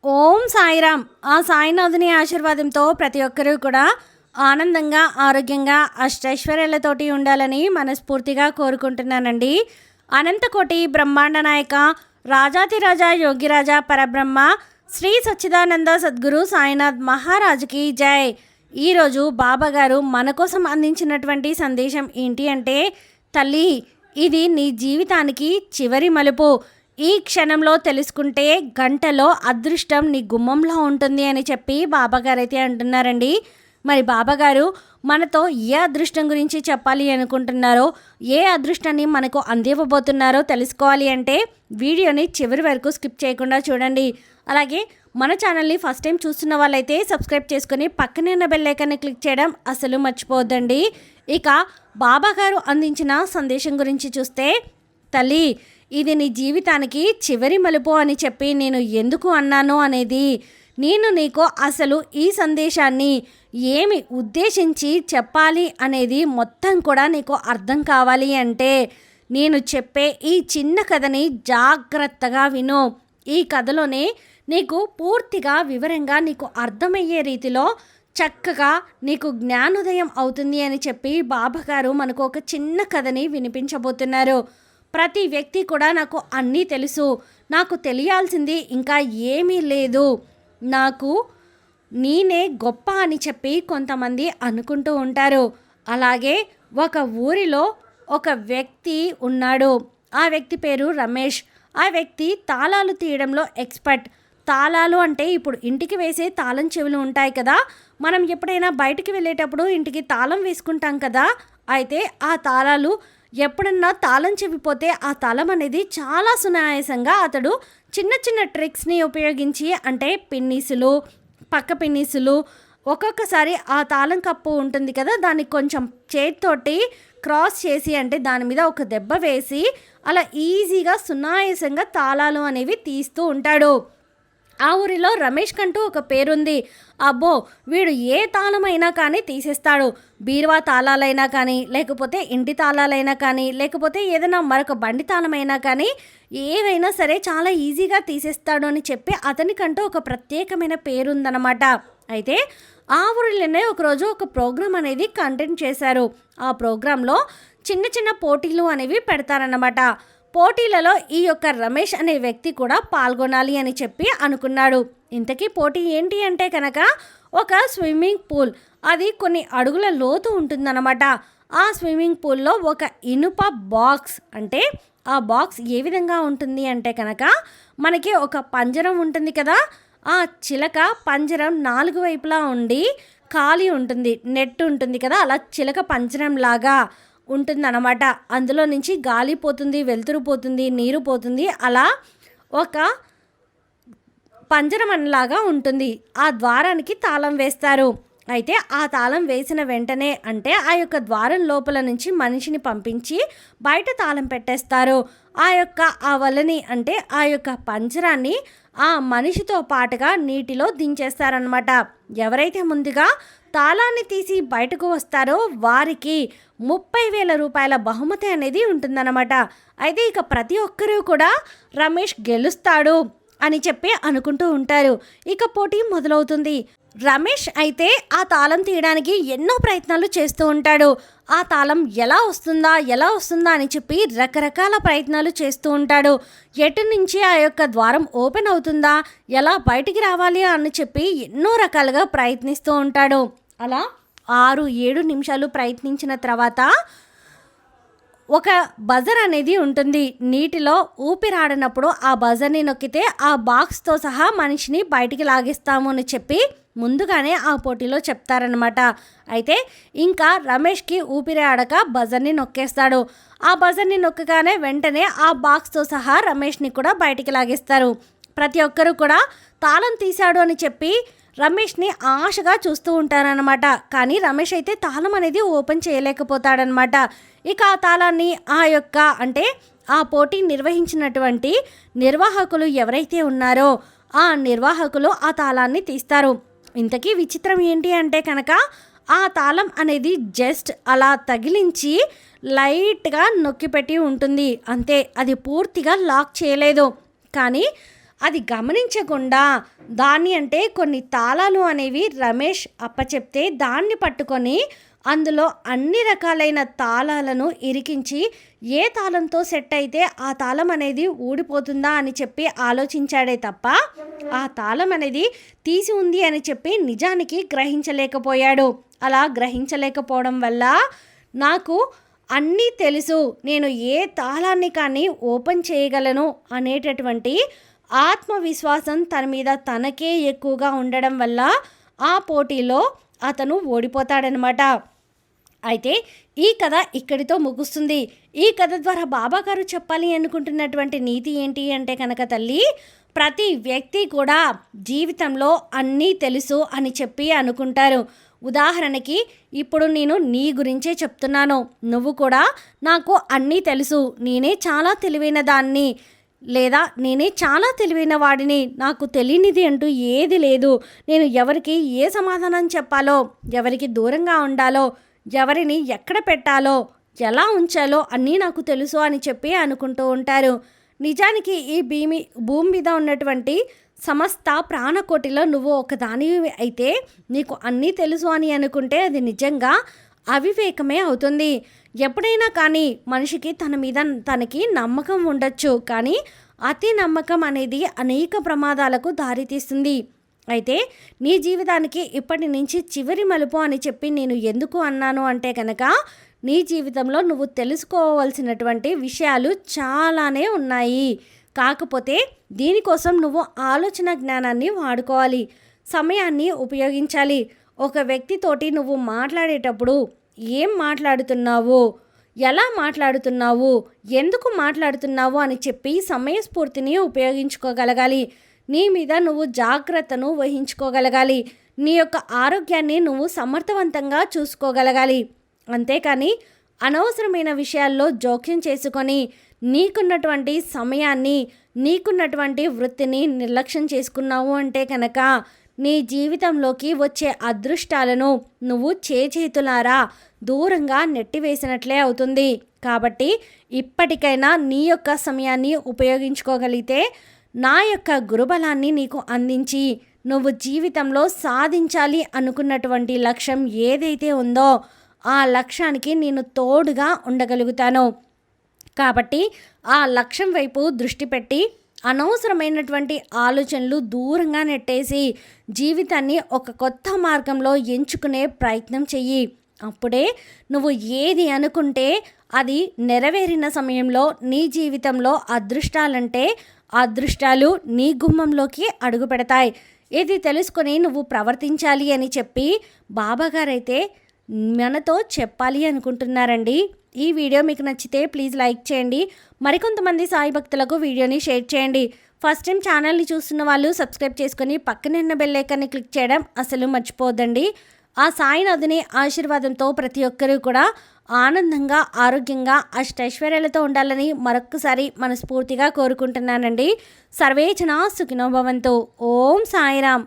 ఓం సాయిరామ్. ఆ సాయినాథుని ఆశీర్వాదంతో ప్రతి ఒక్కరూ కూడా ఆనందంగా, ఆరోగ్యంగా, అష్టైశ్వర్యాలతోటి ఉండాలని మనస్ఫూర్తిగా కోరుకుంటున్నానండి. అనంతకోటి బ్రహ్మాండ నాయక రాజాతిరాజా యోగిరాజా పరబ్రహ్మ శ్రీ సచ్చిదానంద సద్గురు సాయినాథ్ మహారాజుకి జై. ఈరోజు బాబాగారు మన కోసం అందించినటువంటి సందేశం ఏంటి అంటే, తల్లి, ఇది నీ జీవితానికి చివరి మలుపు. ఈ క్షణంలో తెలుసుకుంటే గంటలో అదృష్టం నీ గుమ్మంలో ఉంటుంది అని చెప్పి బాబాగారు అయితే అంటున్నారండి. మరి బాబాగారు మనతో ఏ అదృష్టం గురించి చెప్పాలి అనుకుంటున్నారో, ఏ అదృష్టాన్ని మనకు అందివ్వబోతున్నారో తెలుసుకోవాలి అంటే వీడియోని చివరి వరకు స్కిప్ చేయకుండా చూడండి. అలాగే మన ఛానల్ని ఫస్ట్ టైం చూస్తున్న వాళ్ళైతే సబ్స్క్రైబ్ చేసుకుని పక్కనే ఉన్న బెల్ ఐకాన్ని క్లిక్ చేయడం అసలు మర్చిపోవద్దండి. ఇక బాబాగారు అందించిన సందేశం గురించి చూస్తే, తల్లి, ఇది నీ జీవితానికి చివరి మలుపు అని చెప్పి నేను ఎందుకు అన్నాను అనేది, నేను నీకు అసలు ఈ సందేశాన్ని ఏమి ఉద్దేశించి చెప్పాలి అనేది మొత్తం కూడా నీకు అర్థం కావాలి అంటే నేను చెప్పే ఈ చిన్న కథని జాగ్రత్తగా విను. ఈ కథలోనే నీకు పూర్తిగా వివరంగా నీకు అర్థమయ్యే రీతిలో చక్కగా నీకు జ్ఞానోదయం అవుతుంది అని చెప్పి బాబాగారు మనకు ఒక చిన్న కథని వినిపించబోతున్నారు. ప్రతి వ్యక్తి కూడా నాకు అన్నీ తెలుసు, నాకు తెలియాల్సింది ఇంకా ఏమీ లేదు, నాకు నేనే గొప్ప అని చెప్పి కొంతమంది అనుకుంటూ ఉంటారు. అలాగే ఒక ఊరిలో ఒక వ్యక్తి ఉన్నాడు. ఆ వ్యక్తి పేరు రమేష్. ఆ వ్యక్తి తాళాలు తీయడంలో ఎక్స్పర్ట్. తాళాలు అంటే ఇప్పుడు ఇంటికి వేసే తాళం చెవులు ఉంటాయి కదా, మనం ఎప్పుడైనా బయటికి వెళ్ళేటప్పుడు ఇంటికి తాళం వేసుకుంటాం కదా, అయితే ఆ తాళాలు ఎప్పుడన్నా తాళం చెవిపోతే ఆ తాళం అనేది చాలా సునాయాసంగా అతడు చిన్న చిన్న ట్రిక్స్ని ఉపయోగించి, అంటే పిన్నీసులు, పక్క పిన్నీసులు, ఒక్కొక్కసారి ఆ తాళం కప్పు ఉంటుంది కదా, దాన్ని కొంచెం చేతితోటి క్రాస్ చేసి, అంటే దాని మీద ఒక దెబ్బ వేసి అలా ఈజీగా సునాయాసంగా తాళాలు అనేవి తీస్తూ ఉంటాడు. ఆ ఊరిలో రమేష్ కంటూ ఒక పేరుంది. అబ్బో, వీడు ఏ తాళమైనా కానీ తీసేస్తాడు. బీరువా తాళాలైనా కానీ, లేకపోతే ఇంటి తాళాలైనా కానీ, లేకపోతే ఏదైనా మరొక బండి తాళమైనా కానీ, ఏవైనా సరే చాలా ఈజీగా తీసేస్తాడు అని చెప్పి అతనికంటూ ఒక ప్రత్యేకమైన పేరుందనమాట. అయితే ఆ ఊరిలోనే ఒకరోజు ఒక ప్రోగ్రాం అనేది కండక్ట్ చేశారు. ఆ ప్రోగ్రాంలో చిన్న చిన్న పోటీలు అనేవి పెడతారన్నమాట. పోటీలలో ఈ యొక్క రమేష్ అనే వ్యక్తి కూడా పాల్గొనాలి అని చెప్పి అనుకున్నాడు. ఇంతకీ పోటీ ఏంటి అంటే కనుక ఒక స్విమ్మింగ్ పూల్. అది కొన్ని అడుగుల లోతు ఉంటుందన్నమాట. ఆ స్విమ్మింగ్ పూల్లో ఒక ఇనుప బాక్స్, అంటే ఆ బాక్స్ ఏ విధంగా ఉంటుంది అంటే కనుక మనకి ఒక పంజరం ఉంటుంది కదా, ఆ చిలక పంజరం 4 వైపులా ఉండి ఖాళీ ఉంటుంది, నెట్ ఉంటుంది కదా, అలా చిలక పంజరం లాగా ఉంటుందన్నమాట. అందులో నుంచి గాలి పోతుంది, వెలుతురు పోతుంది, నీరు పోతుంది, అలా ఒక పంజరమనలాగా ఉంటుంది. ఆ ద్వారానికి తాళం వేస్తారు. అయితే ఆ తాళం వేసిన వెంటనే, అంటే ఆ యొక్క ద్వారం లోపల నుంచి మనిషిని పంపించి బయట తాళం పెట్టేస్తారు. ఆ వలని, అంటే ఆ యొక్క పంజరాన్ని ఆ మనిషితో పాటుగా నీటిలో దించేస్తారనమాట. ఎవరైతే ముందుగా తాళాన్ని తీసి బయటకు వస్తారో వారికి 30,000 రూపాయల బహుమతి అనేది ఉంటుందన్నమాట. అయితే ఇక ప్రతి ఒక్కరూ కూడా రమేష్ గెలుస్తాడు అని చెప్పి అనుకుంటూ ఉంటారు. ఇక పోటీ మొదలవుతుంది. రమేష్ అయితే ఆ తాళం తీయడానికి ఎన్నో ప్రయత్నాలు చేస్తూ ఉంటాడు. ఆ తాళం ఎలా వస్తుందా అని చెప్పి రకరకాల ప్రయత్నాలు చేస్తూ ఉంటాడు. ఎటు నుంచి ఆ యొక్క ద్వారం ఓపెన్ అవుతుందా, ఎలా బయటికి రావాలి అని చెప్పి ఎన్నో రకాలుగా ప్రయత్నిస్తూ ఉంటాడు. అలా 6-7 నిమిషాలు ప్రయత్నించిన తర్వాత ఒక బజర్ అనేది ఉంటుంది. నీటిలో ఊపిరాడనప్పుడు ఆ బజర్ని నొక్కితే ఆ బాక్స్తో సహా మనిషిని బయటికి లాగిస్తాము అని చెప్పి ముందుగానే ఆ పోటీలో చెప్తారనమాట. అయితే ఇంకా రమేష్కి ఊపిరి ఆడక బజర్ని నొక్కేస్తాడు. ఆ బజర్ని నొక్కగానే వెంటనే ఆ బాక్స్తో సహా రమేష్ని కూడా బయటికి లాగేస్తారు. ప్రతి ఒక్కరూ కూడా తాళం తీశాడు అని చెప్పి రమేష్ని ఆశగా చూస్తూ ఉంటారనమాట. కానీ రమేష్ అయితే తాళం అనేది ఓపెన్ చేయలేకపోతాడనమాట. ఇక ఆ తాళాన్ని అంటే ఆ పోటీ నిర్వహించినటువంటి నిర్వాహకులు ఎవరైతే ఉన్నారో ఆ నిర్వాహకులు ఆ తాళాన్ని తీస్తారు. ఇంతకీ విచిత్రం ఏంటి అంటే కనుక ఆ తాళం అనేది జస్ట్ అలా తగిలించి లైట్గా నొక్కిపెట్టి ఉంటుంది అంతే, అది పూర్తిగా లాక్ చేయలేదు. కానీ అది గమనించకుండా దాన్ని అంటే కొన్ని తాళాలు అనేవి రమేష్ అప్పచెప్తే దాన్ని పట్టుకొని అందులో అన్ని రకాలైన తాళాలను ఇరికించి ఏ తాళంతో సెట్ అయితే ఆ తాళం అనేది ఊడిపోతుందా అని చెప్పి ఆలోచించాడే తప్ప ఆ తాళం అనేది తీసి ఉంది అని చెప్పి నిజానికి గ్రహించలేకపోయాడు. అలా గ్రహించలేకపోవడం వల్ల నాకు అన్నీ తెలుసు, నేను ఏ తాళాన్ని కానీ ఓపెన్ చేయగలను అనేటటువంటి ఆత్మవిశ్వాసం తన మీద తనకే ఎక్కువగా ఉండడం వల్ల ఆ పోటీలో అతను ఓడిపోతాడనమాట. అయితే ఈ కథ ఇక్కడితో ముగుస్తుంది. ఈ కథ ద్వారా బాబాగారు చెప్పాలి అనుకుంటున్నటువంటి నీతి ఏంటి అంటే కనుక తల్లి, ప్రతి వ్యక్తి కూడా జీవితంలో అన్నీ తెలుసు అని చెప్పి అనుకుంటారు. ఉదాహరణకి ఇప్పుడు నేను నీ గురించే చెప్తున్నాను, నువ్వు కూడా నాకు అన్నీ తెలుసు, నేనే చాలా తెలివైన దాన్ని లేదా నేనే చాలా తెలివైన వాడిని, నాకు తెలియనిది అంటూ ఏది లేదు, నేను ఎవరికి ఏ సమాధానం చెప్పాలో, ఎవరికి దూరంగా ఉండాలో, ఎవరిని ఎక్కడ పెట్టాలో, ఎలా ఉంచాలో అన్నీ నాకు తెలుసు అని చెప్పి అనుకుంటూ ఉంటారు. నిజానికి ఈ భూమి మీద ఉన్నటువంటి సమస్త ప్రాణకోటిలో నువ్వు ఒకదానివి అయితే నీకు అన్నీ తెలుసు అని అనుకుంటే అది నిజంగా అవివేకమే అవుతుంది. ఎప్పుడైనా కానీ మనిషికి తన మీద తనకి నమ్మకం ఉండొచ్చు, కానీ అతి నమ్మకం అనేది అనేక ప్రమాదాలకు దారితీస్తుంది. అయితే నీ జీవితానికి ఇప్పటి నుంచి చివరి మలుపు అని చెప్పి నేను ఎందుకు అన్నాను అంటే కనుక, నీ జీవితంలో నువ్వు తెలుసుకోవాల్సినటువంటి విషయాలు చాలానే ఉన్నాయి. కాకపోతే దీనికోసం నువ్వు ఆలోచన జ్ఞానాన్ని వాడుకోవాలి, సమయాన్ని ఉపయోగించాలి. ఒక వ్యక్తితోటి నువ్వు మాట్లాడేటప్పుడు ఏం మాట్లాడుతున్నావు, ఎలా మాట్లాడుతున్నావు, ఎందుకు మాట్లాడుతున్నావు అని చెప్పి సమయస్ఫూర్తిని ఉపయోగించుకోగలగాలి. నీ మీద నువ్వు జాగ్రత్తను వహించుకోగలగాలి. నీ యొక్క ఆరోగ్యాన్ని నువ్వు సమర్థవంతంగా చూసుకోగలగాలి. అంతేకాని అనవసరమైన విషయాల్లో జోక్యం చేసుకొని నీకున్నటువంటి సమయాన్ని, నీకున్నటువంటి వృత్తిని నిర్లక్ష్యం చేసుకున్నావు అంటే కనుక నీ జీవితంలోకి వచ్చే అదృష్టాలను నువ్వు చేతులారా దూరంగా నెట్టివేసినట్లే అవుతుంది. కాబట్టి ఇప్పటికైనా నీ యొక్క సమయాన్ని ఉపయోగించుకోగలిగితే నా యొక్క గురుబలాన్ని నీకు అందించి నువ్వు జీవితంలో సాధించాలి అనుకున్నటువంటి లక్ష్యం ఏదైతే ఉందో ఆ లక్ష్యానికి నేను తోడుగా ఉండగలుగుతాను. కాబట్టి ఆ లక్ష్యం వైపు దృష్టి పెట్టి అనవసరమైనటువంటి ఆలోచనలు దూరంగా నెట్టేసి జీవితాన్ని ఒక కొత్త మార్గంలో ఎంచుకునే ప్రయత్నం చెయ్యి. అప్పుడే నువ్వు ఏది అనుకుంటే అది నెరవేరిన సమయంలో నీ జీవితంలో అదృష్టాలు నీ గుమ్మంలోకి అడుగు పెడతాయి. ఇది తెలుసుకొని నువ్వు ప్రవర్తించాలి అని చెప్పి బాబాగారైతే మనతో చెప్పాలి అనుకుంటున్నారండి. ఈ వీడియో మీకు నచ్చితే ప్లీజ్ లైక్ చేయండి. మరికొంతమంది సాయి భక్తులకు వీడియోని షేర్ చేయండి. ఫస్ట్ టైం ఛానల్ని చూస్తున్న వాళ్ళు సబ్స్క్రైబ్ చేసుకొని పక్కనే ఉన్న బెల్ ఐకాన్ని క్లిక్ చేయడం అసలు మర్చిపోద్దండి. ఆ సాయినాథుని ఆశీర్వాదంతో ప్రతి ఒక్కరూ కూడా ఆనందంగా, ఆరోగ్యంగా, అష్టైశ్వర్యాలతో ఉండాలని మరొక్కసారి మనస్ఫూర్తిగా కోరుకుంటున్నానండి. సర్వే జనా సుఖినో భవంతు. ఓం సాయిరామ్.